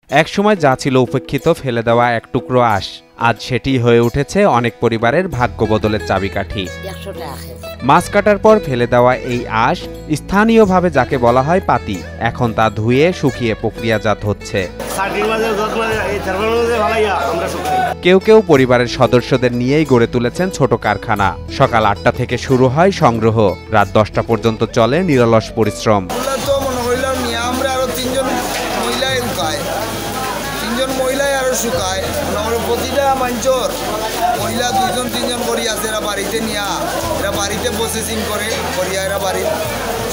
একসময় যা ছিল উপেক্ষিত ফেলে দেওয়া এক টুকরো আঁশ, আজ সেটি হয়ে উঠেছে অনেক পরিবারের ভাগ্য বদলের চাবিকাঠি। মাছ কাটার পর ফেলে দেওয়া এই আঁশ স্থানীয়ভাবে যাকে বলা হয় পাতি, এখন তা ধুয়ে শুকিয়ে প্রক্রিয়াজাত হচ্ছে। কেউ কেউ পরিবারের সদস্যদের নিয়েই গড়ে তুলেছেন ছোট কারখানা। সকাল 8টা থেকে শুরু হয় সংগ্রহ, রাত 10টা পর্যন্ত চলে নিরলস পরিশ্রম। শুকায় প্রতিটা মানুষের মহিলা 2-3 করি আছে, এরা বাড়িতে নিয়া এরা বাড়িতে প্রসেসিং করে করিয়া এরা বাড়ি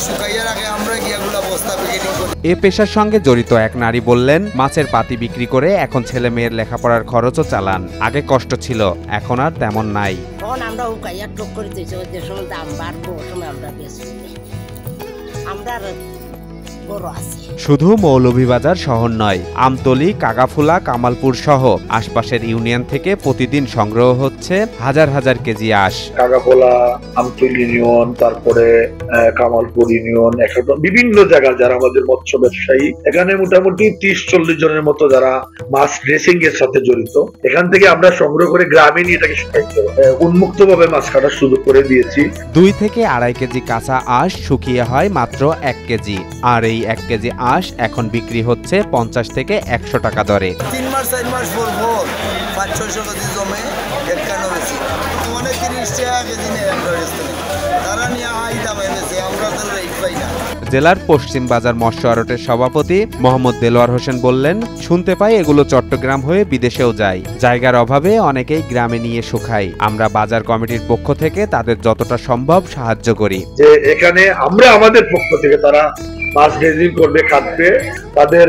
শুকাইয়া রাখে, আমরা গিয়াগুলা বস্তা প্যাকেটিং করি। এ পেশার সঙ্গে জড়িত এক নারী বললেন, মাছের পাতি বিক্রি করে এখন ছেলে মেয়ের লেখাপড়ার খরচও চালান। আগে কষ্ট ছিল, এখন আর তেমন নাই। তখন আমরা হুকাইয়া টক করে দিয়েছি, যে সময় দাম বাড়বো ওই সময় আমরা বেশি আমরা শুধু মৌলভীবাজার শহর নয়, আমতলী, কাগাফুলা, কামালপুর সহ আশপাশের ইউনিয়ন থেকে প্রতিদিন সংগ্রহ হচ্ছে হাজার হাজার কেজি আঁশ। কাগাফুলা, আমতলী ইউনিয়ন, তারপরে কামালপুর ইউনিয়ন, বিভিন্ন জায়গায় যারা আমাদের মৎস্য ব্যবসায়ী, এখানে মোটামুটি 30-40 জনের মতো যারা মাছ ড্রেসিং এর সাথে জড়িত। এখান থেকে আমরা সংগ্রহ করে গ্রামে নিয়ে এটাকে উন্মুক্ত ভাবে মাছ কাটার সুযোগ করে দিয়েছি। 2 থেকে 2.5 কেজি কাঁচা আঁশ শুকিয়ে হয় মাত্র 1 কেজি, আর এই 1 কেজি আঁশ এখন বিক্রি হচ্ছে 50 থেকে 100 টাকা দরে। 3 মাস 4 মাস পর 500-600 কেজি জমে একখানা বেশি মানে 30 টাকা কেজি নেই আমরা রেস্টুরেন্ট, তারা নিয়ে হাই দামে বেশি, আমরা তো রেট পাই না। জেলার পশ্চিম বাজার মৎস্য আড়তের সভাপতি মোহাম্মদ দেলোয়ার হোসেন বললেন, শুনতে পাই এগুলো চট্টগ্রাম হয়ে বিদেশেও যায়। জায়গার অভাবে অনেকেই গ্রামে নিয়ে শুকায়। আমরা বাজার কমিটির পক্ষ থেকে তাদের যতটা সম্ভব সাহায্য করি। যে এখানে আমরা আমাদের পক্ষ থেকে তারা মাছ ড্রেসিং করবে, খাটবে, তাদের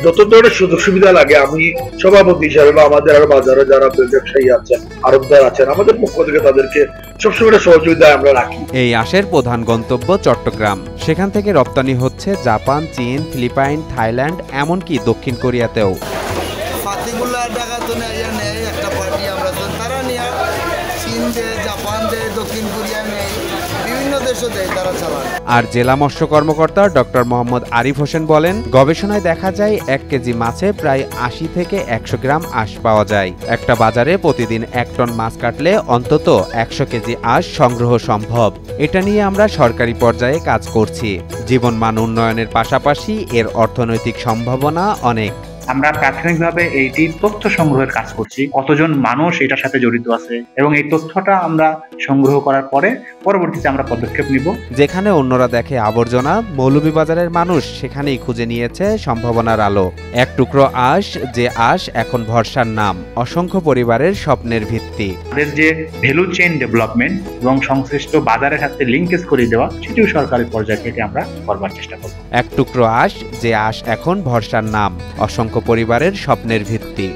যত ধরনের সুযোগ সুবিধা লাগে আমি সভাপতি হিসাবে বা আমাদের আরো বাজারে যারা ব্যবসায়ী আছেন, আড়তদার আছেন, আমাদের পক্ষ থেকে তাদেরকে সবসময় সহযোগিতা আমরা রাখি। এই আঁশের প্রধান গন্তব্য চট্টগ্রাম, সেখান থেকে রপ্তানি হচ্ছে জাপান, চীন, ফিলিপাইন, থাইল্যান্ড, এমনকি দক্ষিণ কোরিয়াতেও। পাতিগুলা টাকা তো নেয় একটা পার্টি, আমরা তো তারা নিয়ে চীন দেয়, জাপান দেয়, দক্ষিণ কোরিয়া নেয়, বিভিন্ন দেশে দেয় তারা চালান। আর জেলা মৎস্য কর্মকর্তা ডক্টর মোহাম্মদ আরিফ হোসেন বলেন, গবেষণায় দেখা যায় 1 কেজি মাছে প্রায় 80 থেকে 100 গ্রাম আঁশ পাওয়া যায়। একটা বাজারে প্রতিদিন 1 টন মাছ কাটলে অন্তত 100 কেজি আঁশ সংগ্রহ সম্ভব। এটা নিয়ে আমরা সরকারি পর্যায়ে কাজ করছি। জীবনমান উন্নয়নের পাশাপাশি এর অর্থনৈতিক সম্ভাবনা অনেক। আমরা প্রাথমিকভাবে এইটি তথ্য সংগ্রহের কাজ করছি, কতজন মানুষ এটার সাথে জড়িত আছে, এবং এই তথ্যটা আমরা সংগ্রহ করার পরে পরবর্তীতে আমরা পদক্ষেপ নিব। যেখানে অন্যরা দেখে আবর্জনা, মৌলভীবাজারের মানুষ সেখানেই খুঁজে নিয়েছে সম্ভাবনার আলো। এক টুকরো আঁশ, যে আঁশ এখন ভরসার নাম, অসংখ্য পরিবারের স্বপ্নের ভিত্তি। তাদের যে ভ্যালু চেইন ডেভেলপমেন্ট এবং সংশ্লিষ্ট বাজারের সাথে লিঙ্কেজ করে দেওয়া, সেটিও সরকারি পর্যায় থেকে আমরা করবার চেষ্টা করব। এক টুকরো আঁশ, যে আঁশ এখন ভরসার নাম, অসংখ্য পরিবারের স্বপ্নের ভিত্তি।